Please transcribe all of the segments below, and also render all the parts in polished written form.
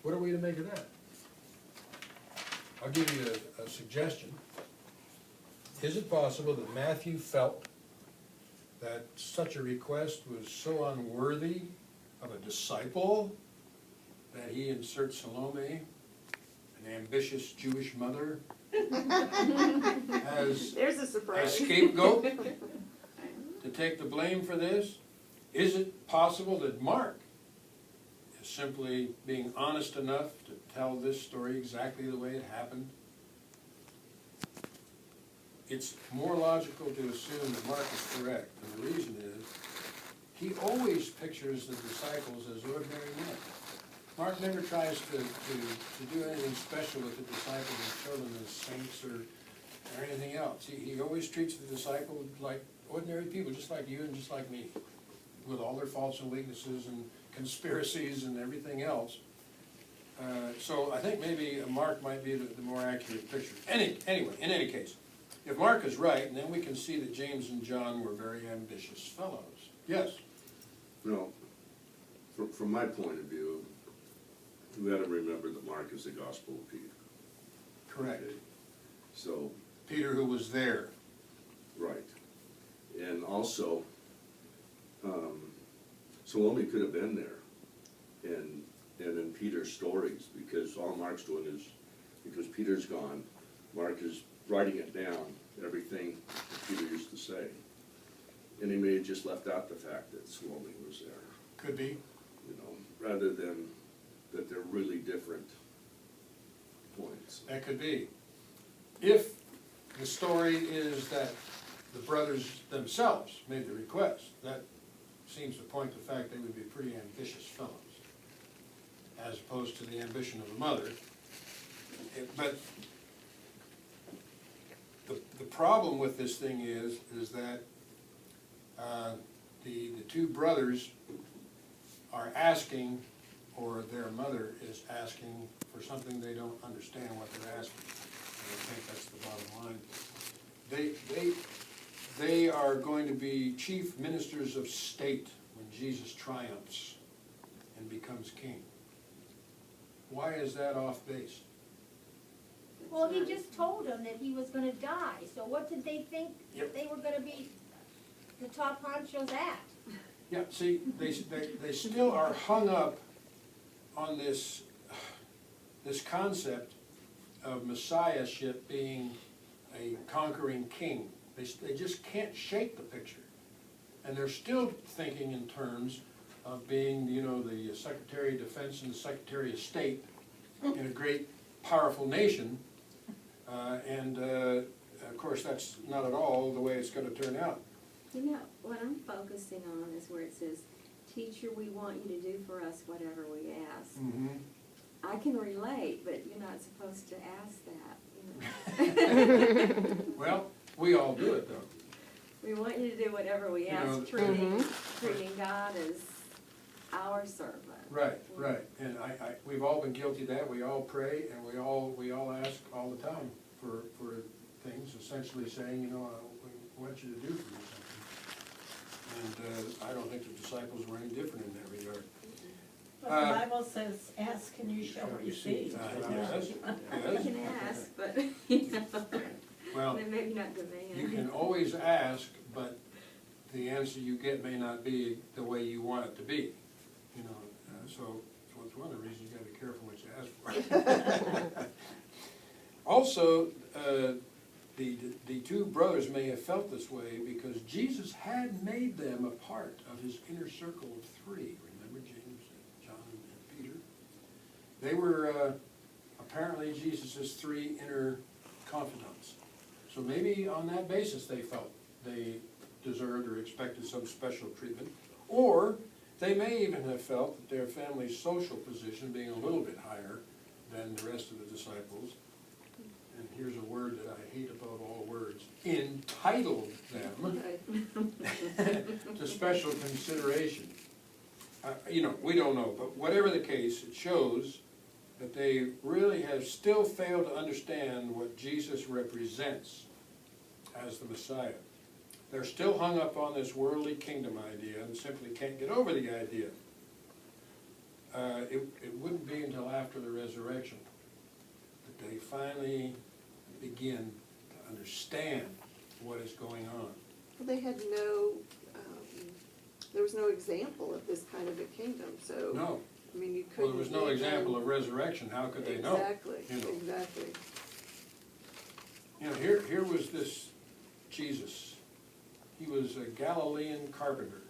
What are we to make of that? I'll give you a suggestion. Is it possible that Matthew felt that such a request was so unworthy of a disciple that he inserts Salome, an ambitious Jewish mother, as There's a a surprise. scapegoat to take the blame for this? Is it possible that Mark is simply being honest enough to tell this story exactly the way it happened? It's more logical to assume that Mark is correct, and the reason is he always pictures the disciples as ordinary men. Mark never tries to do anything special with the disciples and show them as saints or anything else. He always treats the disciples like ordinary people, just like you and just like me, with all their faults and weaknesses and conspiracies and everything else. So I think maybe Mark might be the more accurate picture. Anyway, in any case, if Mark is right, then we can see that James and John were very ambitious fellows. Yes? No, from my point of view, we got to remember that Mark is the Gospel of Peter. Correct. Okay? So, Peter, who was there. right. And also, Salome could have been there, and in Peter's stories, because all Mark's doing is, because Peter's gone, Mark is writing it down, everything that Peter used to say. And he may have just left out the fact that Salome was there, Could be. you know, rather than that they're really different points. That could be. If the story is that the brothers themselves made the request, that seems to point to the fact they would be pretty ambitious fellows, as opposed to the ambition of the mother. But the problem with this thing is that the two brothers are asking, or their mother is asking for something they don't understand what they're asking. And I think that's the bottom line. They are going to be chief ministers of state when Jesus triumphs and becomes king. Why is that off base? Well, he just told them that he was gonna die, so what did they think Yep. they were gonna be the top honchos at? Yeah, see, they still are hung up on this concept of messiahship being a conquering king. They just can't shake the picture. And they're still thinking in terms of being, you know, the Secretary of Defense and the Secretary of State in a great, powerful nation. Of course, that's not at all the way it's going to turn out. You know, what I'm focusing on is where it says, "Teacher, we want you to do for us whatever we ask." Mm-hmm. I can relate, but you're not supposed to ask that. You know? Well, we all do it, though. We want you to do whatever we You ask, know, treating God as our servant. Right, right. And we've all been guilty of that. We all pray and we all ask all the time for things, essentially saying, you know, we want you to do for me something. And I don't think the disciples were any different in that regard. But the Bible says, ask and you shall receive. Yes, You yes. can ask, but, you know, Well, then maybe not demand. you can always ask, but the answer you get may not be the way you want it to be. You know, so it's one of the reasons you gotta be careful what you ask for. Also, the two brothers may have felt this way because Jesus had made them a part of his inner circle of three. Remember James, John, and Peter? They were apparently Jesus' three inner confidants. So maybe on that basis they felt they deserved or expected some special treatment. Or they may even have felt that their family's social position, being a little bit higher than the rest of the disciples, and here's a word that I hate above all words, entitled them to special consideration. You know, we don't know, but whatever the case, it shows that they really have still failed to understand what Jesus represents as the Messiah. They're still hung up on this worldly kingdom idea and simply can't get over the idea. It wouldn't be until after resurrection that they finally begin to understand what is going on. Well, they had no, there was no example of this kind of a kingdom, so, No, I mean, you well, couldn't. there was no even- example of resurrection, how could they know? Exactly, You know. exactly. You know, here was this Jesus. He was a Galilean carpenter.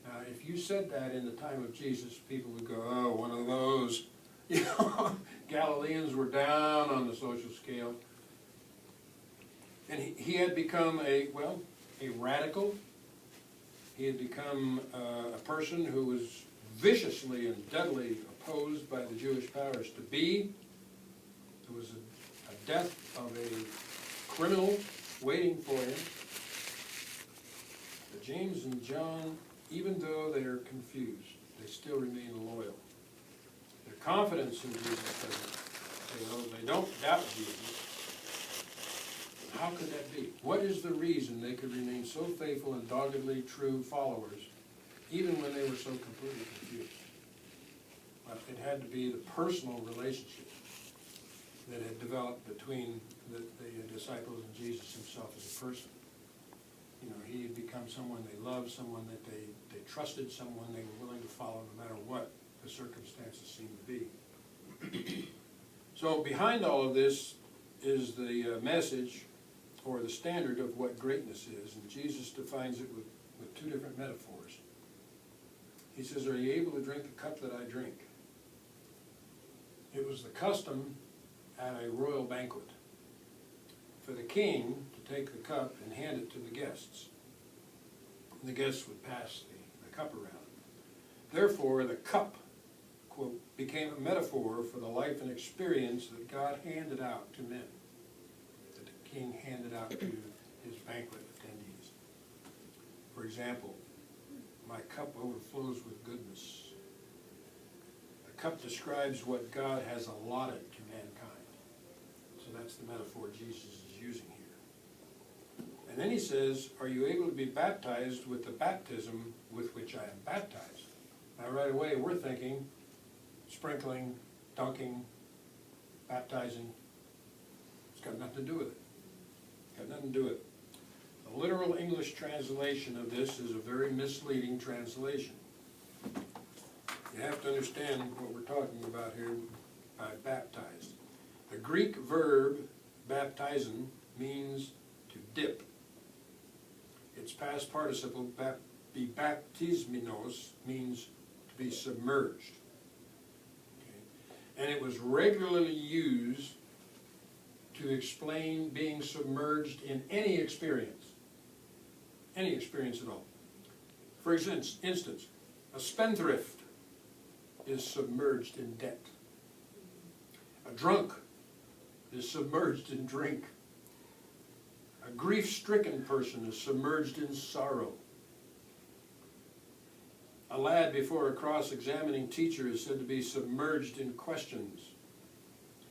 Now, if you said that in the time of Jesus, people would go, oh, one of those. You know, Galileans were down on the social scale. And he had become a radical. He had become a person who was viciously and deadly opposed by the Jewish powers to be. There was a death of a criminal waiting for him. But James and John, even though they are confused, they still remain loyal. Their confidence in Jesus they don't doubt Jesus. How could that be? What is the reason they could remain so faithful and doggedly true followers, even when they were so completely confused? Well, it had to be the personal relationship that had developed between the disciples and Jesus himself as a person. You know, he had become someone they loved, someone that they trusted, someone they were willing to follow no matter what the circumstances seemed to be. So behind all of this is the message or the standard of what greatness is, and Jesus defines it with two different metaphors. He says, are you able to drink the cup that I drink? It was the custom at a royal banquet for the king to take the cup and hand it to the guests. And the guests would pass the cup around. Therefore, the cup, quote, became a metaphor for the life and experience that God handed out to men, that the king handed out to his banquet attendees. For example, my cup overflows with goodness. The cup describes what God has allotted to mankind. So that's the metaphor Jesus is using here. And then he says, are you able to be baptized with the baptism with which I am baptized? Now right away we're thinking sprinkling, dunking, baptizing. It's got nothing to do with it. Got nothing to do with it. The literal English translation of this is a very misleading translation. You have to understand what we're talking about here by baptized. The Greek verb baptizen means to dip. Its past participle, be baptisminos, means to be submerged. Okay? And it was regularly used to explain being submerged in any experience at all. For instance, a spendthrift is submerged in debt. A drunk is submerged in drink. A grief-stricken person is submerged in sorrow. A lad before a cross-examining teacher is said to be submerged in questions.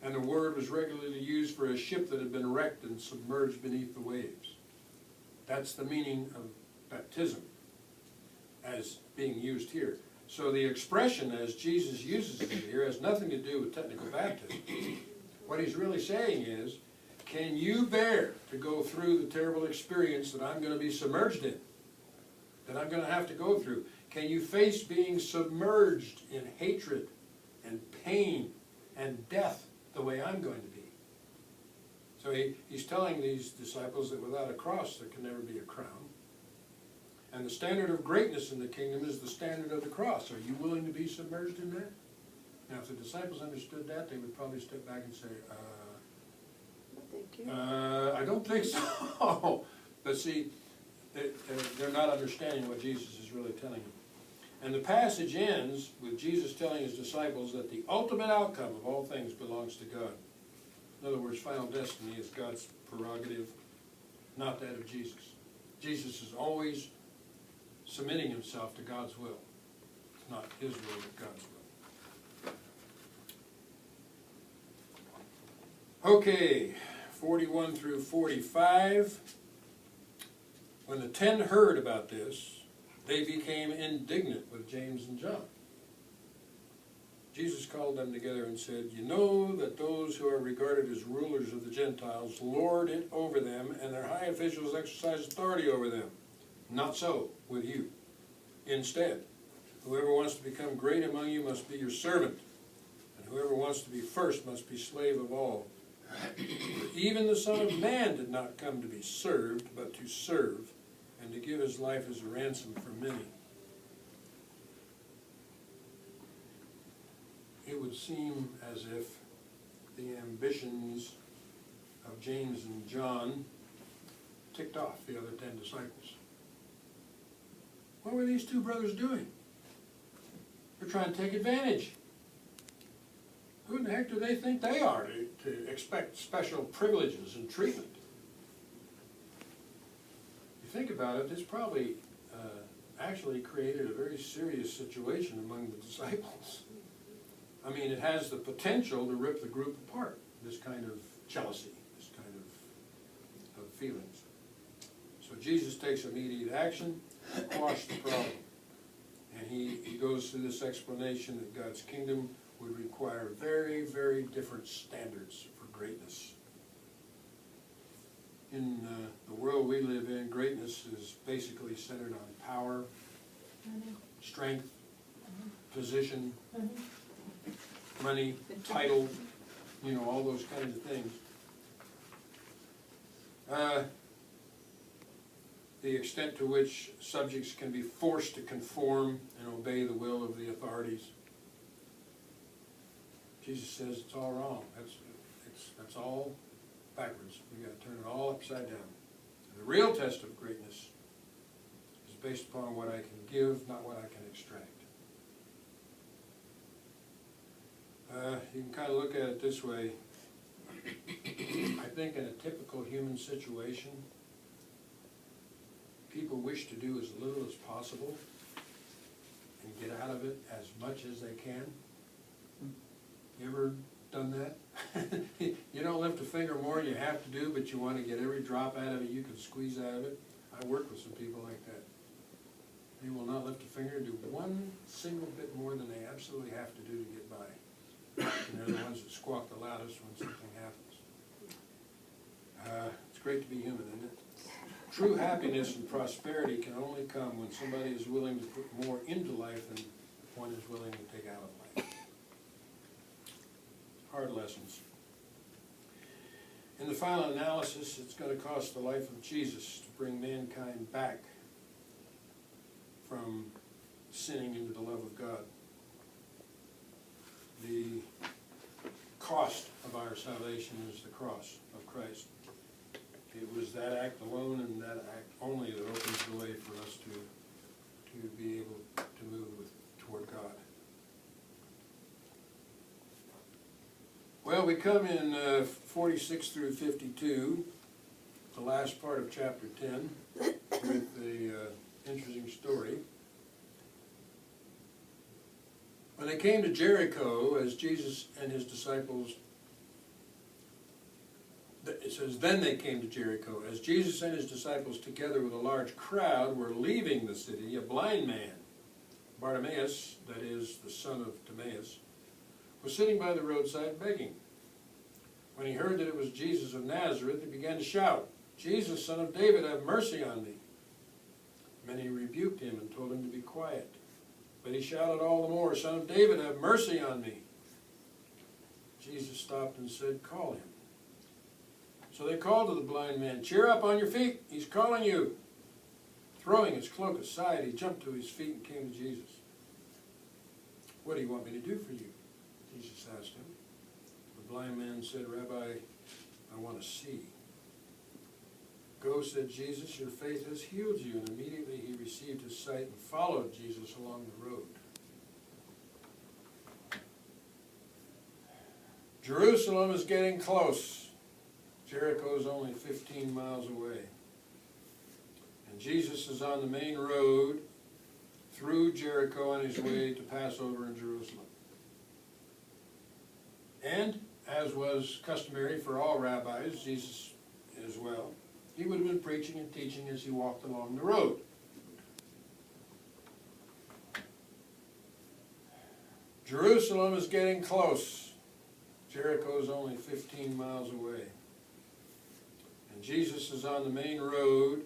And the word was regularly used for a ship that had been wrecked and submerged beneath the waves. That's the meaning of baptism as being used here. So the expression as Jesus uses it here has nothing to do with technical baptism. What he's really saying is, can you bear to go through the terrible experience that I'm going to be submerged in? That I'm going to have to go through? Can you face being submerged in hatred and pain and death the way I'm going to be? So he's telling these disciples that without a cross there can never be a crown. And the standard of greatness in the kingdom is the standard of the cross. Are you willing to be submerged in that? Now, if the disciples understood that, they would probably step back and say, Thank you. I don't think so. But see, they're not understanding what Jesus is really telling them. And the passage ends with Jesus telling his disciples that the ultimate outcome of all things belongs to God. In other words, final destiny is God's prerogative, not that of Jesus. Jesus is always submitting himself to God's will. It's not his will, but God's will. Okay, 41 through 45. When the 10 heard about this, they became indignant with James and John. Jesus called them together and said, "You know that those who are regarded as rulers of the Gentiles lord it over them, and their high officials exercise authority over them. Not so with you. Instead, whoever wants to become great among you must be your servant, and whoever wants to be first must be slave of all. For even the Son of Man did not come to be served, but to serve, and to give his life as a ransom for many." It would seem as if the ambitions of James and John ticked off the other 10 disciples. What were these two brothers doing? They're trying to take advantage. Who in the heck do they think they are to expect special privileges and treatment? If you think about it, this probably actually created a very serious situation among the disciples. I mean, it has the potential to rip the group apart, this kind of jealousy, this kind of feelings. So Jesus takes immediate action to quash the problem. And he goes through this explanation that God's kingdom would require very, very different standards for greatness. In the world we live in, greatness is basically centered on power, strength, position, money, title, you know, all those kinds of things. The extent to which subjects can be forced to conform and obey the will of the authorities. Jesus says it's all wrong. That's all backwards. We've got to turn it all upside down. And the real test of greatness is based upon what I can give, not what I can extract. You can kind of look at it this way. I think in a typical human situation, people wish to do as little as possible and get out of it as much as they can. You ever done that? You don't lift a finger more than you have to do, but you want to get every drop out of it you can squeeze out of it. I work with some people like that. They will not lift a finger and do one single bit more than they absolutely have to do to get by. And they're the ones that squawk the loudest when something happens. It's great to be human, isn't it? True happiness and prosperity can only come when somebody is willing to put more into life than one is willing to take out of life. Hard lessons. In the final analysis, it's going to cost the life of Jesus to bring mankind back from sinning into the love of God. The cost of our salvation is the cross of Christ. It was that act alone and that act only that opens the way for us to be able to move toward God. Well, we come in 46 through 52, the last part of chapter 10, with the interesting story. When they came to Jericho, as Jesus and his disciples, it says, then they came to Jericho. As Jesus and his disciples, together with a large crowd, were leaving the city, a blind man, Bartimaeus, that is, the son of Timaeus, was sitting by the roadside begging. When he heard that it was Jesus of Nazareth, he began to shout, "Jesus, son of David, have mercy on me." Many rebuked him and told him to be quiet. But he shouted all the more, "Son of David, have mercy on me." Jesus stopped and said, "Call him." So they called to the blind man, "Cheer up, on your feet, he's calling you." Throwing his cloak aside, he jumped to his feet and came to Jesus. "What do you want me to do for you?" Jesus asked him. The blind man said, "Rabbi, I want to see." "Go," said Jesus, "your faith has healed you." And immediately he received his sight and followed Jesus along the road. Jerusalem is getting close. Jericho is only 15 miles away. And Jesus is on the main road through Jericho on his way to Passover in Jerusalem. And, as was customary for all rabbis, Jesus as well, he would have been preaching and teaching as he walked along the road. Jerusalem is getting close. Jericho's only 15 miles away. And Jesus is on the main road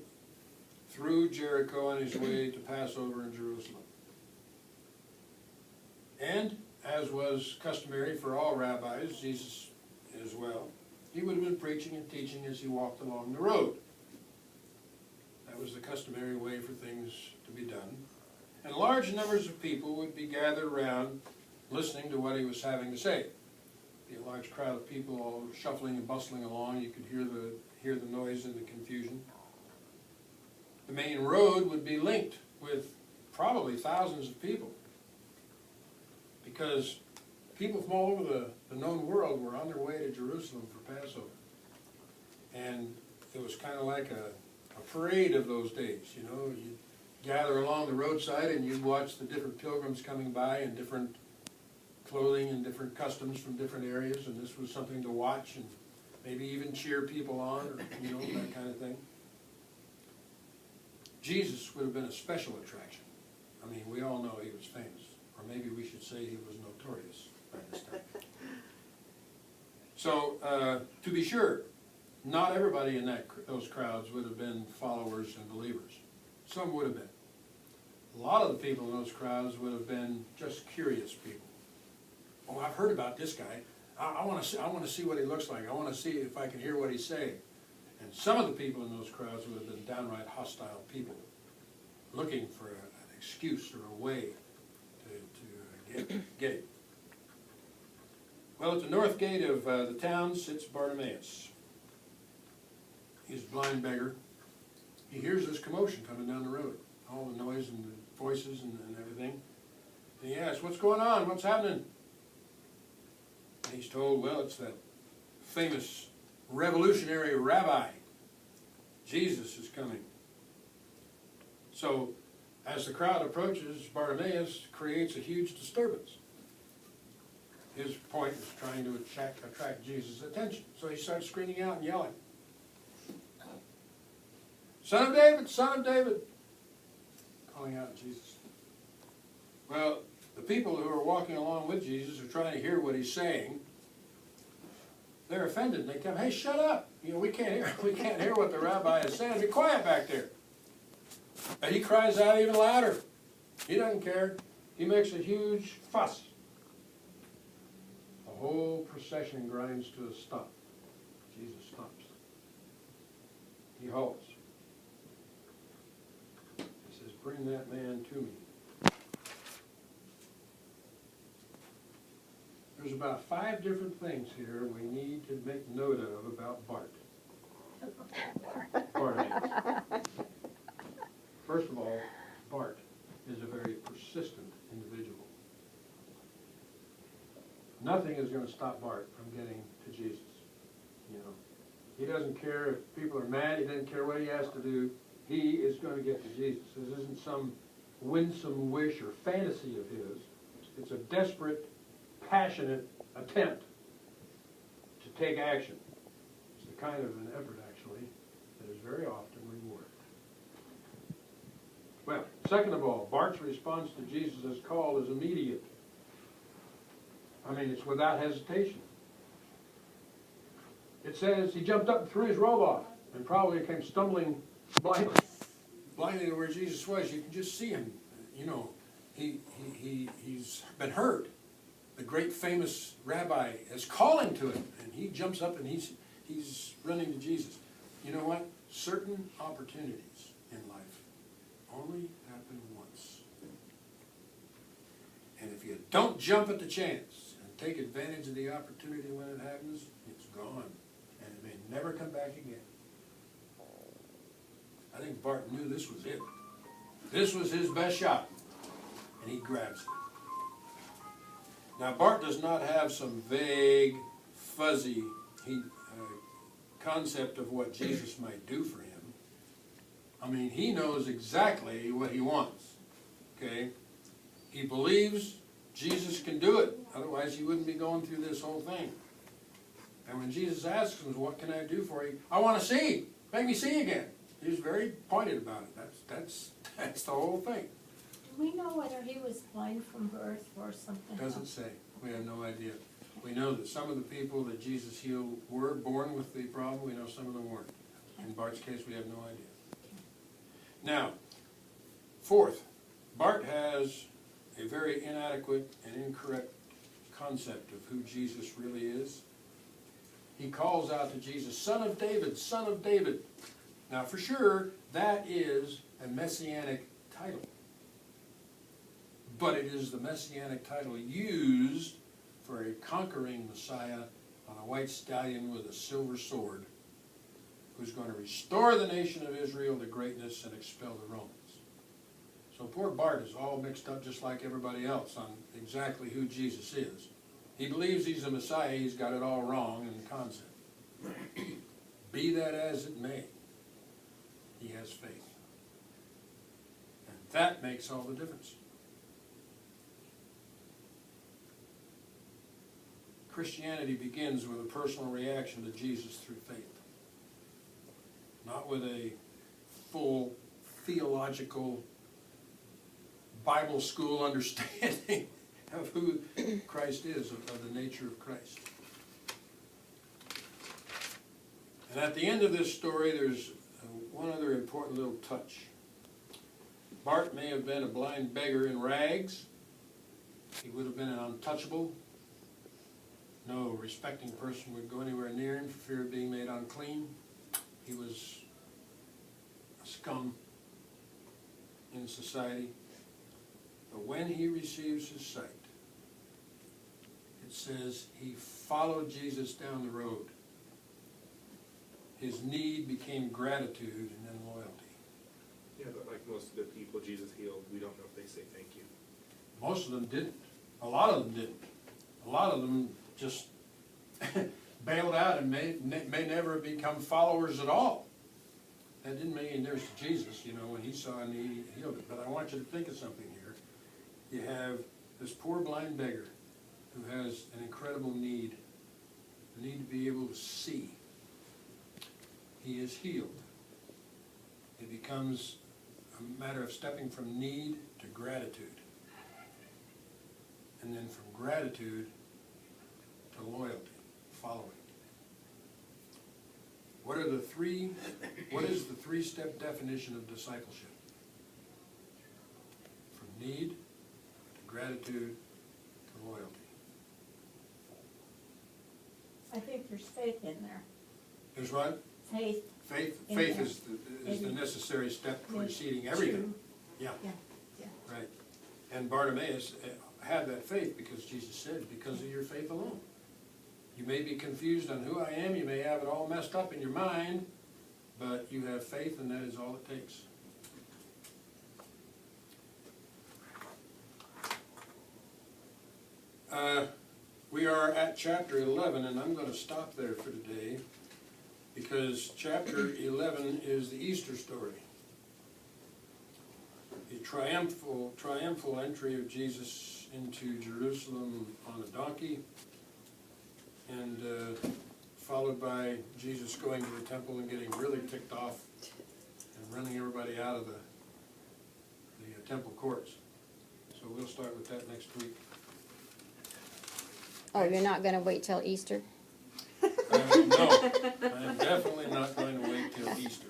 through Jericho on his way to Passover in Jerusalem. And, as was customary for all rabbis, Jesus as well, he would have been preaching and teaching as he walked along the road. That was the customary way for things to be done. And large numbers of people would be gathered around listening to what he was having to say. Be a large crowd of people all shuffling and bustling along. You could hear the noise and the confusion. The main road would be linked with probably thousands of people, because people from all over the known world were on their way to Jerusalem for Passover. And it was kind of like a parade of those days, you know. You'd gather along the roadside and you'd watch the different pilgrims coming by in different clothing and different customs from different areas, and this was something to watch and maybe even cheer people on, or, you know, that kind of thing. Jesus would have been a special attraction. I mean, we all know he was famous, or maybe we should say he was notorious by this time. So, to be sure, not everybody in those crowds would have been followers and believers. Some would have been. A lot of the people in those crowds would have been just curious people. Oh, I've heard about this guy. I want to see what he looks like. I want to see if I can hear what he's saying. And some of the people in those crowds would have been downright hostile people, looking for an excuse or a way to get him. Well, at the north gate of the town sits Bartimaeus. He's a blind beggar. He hears this commotion coming down the road, all the noise and the voices and everything. And he asks, "What's going on? What's happening?" And he's told, well, it's that famous revolutionary rabbi. Jesus is coming. So, as the crowd approaches, Bartimaeus creates a huge disturbance. His point is trying to attract Jesus' attention. So he starts screaming out and yelling, "Son of David, Son of David," calling out Jesus. Well, the people who are walking along with Jesus are trying to hear what he's saying. They're offended, and they come, "Hey, shut up! You know, we can't hear what the rabbi is saying. Be quiet back there." And he cries out even louder. He doesn't care. He makes a huge fuss. The whole procession grinds to a stop. Jesus stops. He halts. He says, "Bring that man to me." There's about 5 different things here we need to make note of about Bart. Bartimaeus. First of all, Bart is a very persistent individual. Nothing is going to stop Bart from getting to Jesus. You know, he doesn't care if people are mad. He doesn't care what he has to do. He is going to get to Jesus. This isn't some winsome wish or fantasy of his. It's a desperate, passionate attempt to take action. It's the kind of an effort, actually, that is very often rewarded. Well, second of all, Bart's response to Jesus' call is immediate. I mean, it's without hesitation. It says he jumped up and threw his robe off and probably came stumbling blindly to where Jesus was. You can just see him. You know, he's been hurt. The great famous rabbi is calling to him, and he jumps up and he's running to Jesus. You know what? Certain opportunities in life only happen once. And if you don't jump at the chance and take advantage of the opportunity when it happens, it's gone. And it may never come back again. I think Bart knew this was it. This was his best shot. And he grabs it. Now, Bart does not have some vague, fuzzy concept of what Jesus might do for him. I mean, he knows exactly what he wants, okay? He believes Jesus can do it. Otherwise, he wouldn't be going through this whole thing. And when Jesus asks him, "What can I do for you?" "I want to see. Make me see again." He's very pointed about it. That's the whole thing. we know whether he was blind from birth or something else? Doesn't say, we have no idea. We know that some of the people that Jesus healed were born with the problem, we know some of them weren't. In Bart's case, we have no idea. Now, fourth, Bart has a very inadequate and incorrect concept of who Jesus really is. He calls out to Jesus, Son of David, Son of David. Now, for sure, that is a messianic title. But it is the messianic title used for a conquering Messiah on a white stallion with a silver sword, who's going to restore the nation of Israel to greatness and expel the Romans. So poor Bart is all mixed up just like everybody else on exactly who Jesus is. He believes he's a Messiah, he's got it all wrong in the concept. Be that as it may, he has faith. And that makes all the difference. Christianity begins with a personal reaction to Jesus through faith. Not with a full theological Bible school understanding of who Christ is, of the nature of Christ. And at the end of this story, there's one other important little touch. Bart may have been a blind beggar in rags. He would have been an untouchable. No respecting person would go anywhere near him for fear of being made unclean. He was a scum in society. But when he receives his sight, it says he followed Jesus down the road. His need became gratitude and then loyalty. Yeah, but like most of the people Jesus healed, we don't know if they say thank you. Most of them didn't. A lot of them didn't. A lot of them just bailed out and may never become followers at all. That didn't make any difference to Jesus, you know, when he saw a need, he healed it. But I want you to think of something here. You have this poor blind beggar who has an incredible need, the need to be able to see. He is healed. It becomes a matter of stepping from need to gratitude. And then from gratitude to loyalty, following. What is the three-step definition of discipleship? From need to gratitude to loyalty. I think there's faith in there. There's what? Faith. Faith In Faith there. is the necessary step preceding everything. Yeah, Yeah, yeah. right. And Bartimaeus had that faith because Jesus said, because of your faith alone. You may be confused on who I am, you may have it all messed up in your mind, but you have faith and that is all it takes. We are at chapter 11, and I'm going to stop there for today because chapter 11 is the Easter story. The triumphal entry of Jesus into Jerusalem on a donkey, and followed by Jesus going to the temple and getting really ticked off and running everybody out of the temple courts. So we'll start with that next week. Oh, you're not gonna wait till Easter? No, I am definitely not going to wait till Easter.